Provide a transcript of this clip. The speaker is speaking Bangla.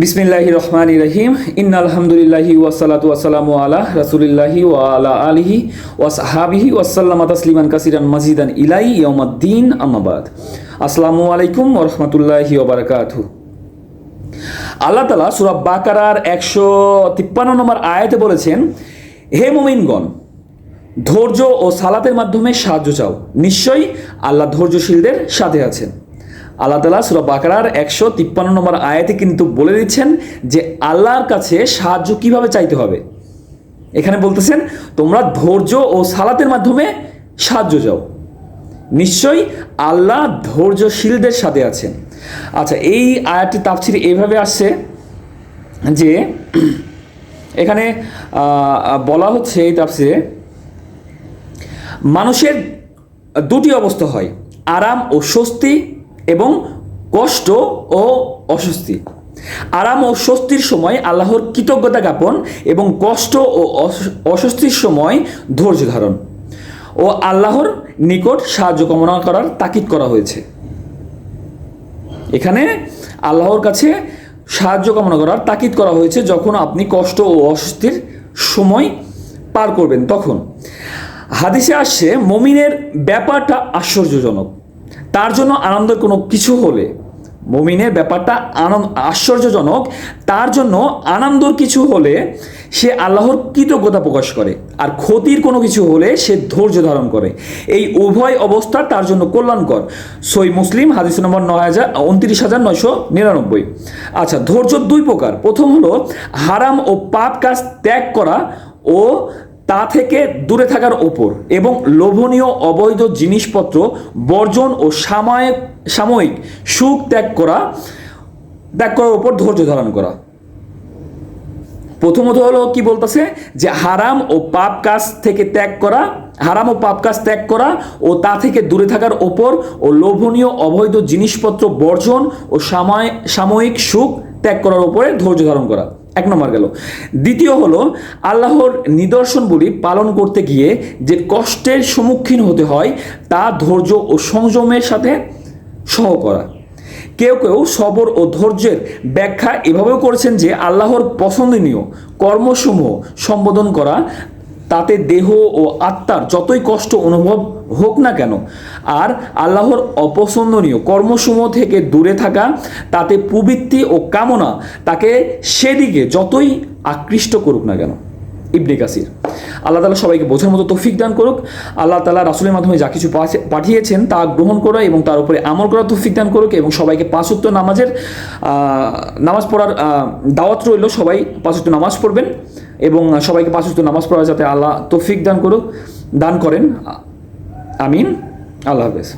বিসমিল্লাহির রহমানির রহিম। ইন্নাল হামদুলিল্লাহি ওয়াসসালাতু ওয়াসসালামু আলা রাসূলিল্লাহি ওয়া আলা আলিহি ওয়া সাহবিহি ওয়া সাল্লামা তাসলিমান কাসিরান মাজিদান ইলাই ইয়াউমাদ্দিন, আম্মা বাদ। আসসালামু আলাইকুম ওয়া রাহমাতুল্লাহি ওয়া বারাকাতুহু। আল্লাহ তাআলা সূরা বাকারার 153 নম্বর আয়াতে বলেছেন, হে মুমিনগণ, ধৈর্য ও সালাতের মাধ্যমে সাহায্য চাও, নিশ্চয়ই আল্লাহ ধৈর্যশীলদের সাথে আছেন। আল্লাহ তাআলা সূরা বাকারার 153 নম্বর আয়াতে কিন্তু বলে দিচ্ছেন যে আল্লাহর কাছে সাহায্য কিভাবে চাইতে হবে। এখানে বলতেছেন তোমরা ধৈর্য ও সালাতের মাধ্যমে সাহায্য চাও, নিশ্চয়ই আল্লাহ ধৈর্যশীলদের সাথে আছেন। আচ্ছা, এই আয়াতটি তাফসীরে এইভাবে আসছে যে এখানে বলা হচ্ছে এই তাফসীরে, মানুষের দুটি অবস্থা হয়, আরাম ও স্বস্তি এবং কষ্ট ও অস্বস্তি। আরাম ও স্বস্তির সময় আল্লাহর কৃতজ্ঞতা জ্ঞাপন এবং কষ্ট ও অস্বস্তির সময় ধৈর্য ধারণ ও আল্লাহর নিকট সাহায্য কামনা করার তাকিদ করা হয়েছে। এখানে আল্লাহর কাছে সাহায্য কামনা করার তাকিদ করা হয়েছে যখন আপনি কষ্ট ও অস্বস্তির সময় পার করবেন তখন। হাদিসে আসছে, মুমিনের ব্যাপারটা আশ্চর্যজনক, তার জন্য আনন্দের কোনো কিছু হলে, মুমিনের ব্যাপারটা আশ্চর্যজনক, তার জন্য আনন্দর কিছু হলে সে আল্লাহর কৃতজ্ঞতা প্রকাশ করে, আর ক্ষতির কোনো কিছু হলে সে ধৈর্য ধারণ করে। এই উভয় অবস্থা তার জন্য কল্যাণকর। সহিহ মুসলিম হাদিস নম্বর 29999। আচ্ছা, ধৈর্য দুই প্রকার। প্রথম হলো হারাম ও পাপ কাজ ত্যাগ করা ও তা থেকে দূরে থাকার ওপর, এবং লোভনীয় অবৈধ জিনিসপত্র বর্জন ও সাময়িক সুখ ত্যাগ করার ওপর ধৈর্য ধারণ করা। প্রথমত হলো কি বলতেছে যে হারাম ও পাপ কাজ ত্যাগ করা ও তা থেকে দূরে থাকার ওপর, ও লোভনীয় অবৈধ জিনিসপত্র বর্জন ও সাময়িক সুখ ত্যাগ করার উপরে ধৈর্য ধারণ করা। এক নম্বর গেল। দ্বিতীয় হলো আল্লাহর নিদর্শনগুলি পালন করতে গিয়ে যে কষ্টের সম্মুখীন হতে হয় তা ধৈর্য ও সংযমের সাথে সহ করা। কেউ কেউ সবর ও ধৈর্যের ব্যাখ্যা এভাবেও করেছেন যে আল্লাহর পছন্দনীয় কর্মসমূহ সম্বোধন করা, তাতে দেহ ও আত্মার যতই কষ্ট অনুভব হোক না কেন, আর আল্লাহর অপছন্দনীয় কর্মসমূহ থেকে দূরে থাকা, তাতে প্রবৃত্তি ও কামনা তাকে সেদিকে যতই আকৃষ্ট করুক না কেন। ইবনে কাসির। আল্লাহ তাআলা সবাইকে বোঝার মতো তৌফিক দান করুক। আল্লাহ তাআলা রাসূলের মাধ্যমে যা কিছু পাঠিয়েছেন তা গ্রহণ করা এবং তার উপরে আমল করার তৌফিক দান করুক, এবং সবাইকে 5 ওয়াক্ত নামাজ পড়ার দাওয়াত রইল। সবাই 5 ওয়াক্ত নামাজ পড়বেন এবং সবাইকে 5 ওয়াক্ত নামাজ পড়া যাতে আল্লাহ তৌফিক দান করেন। আমিন। আল্লাহ হাফেজ।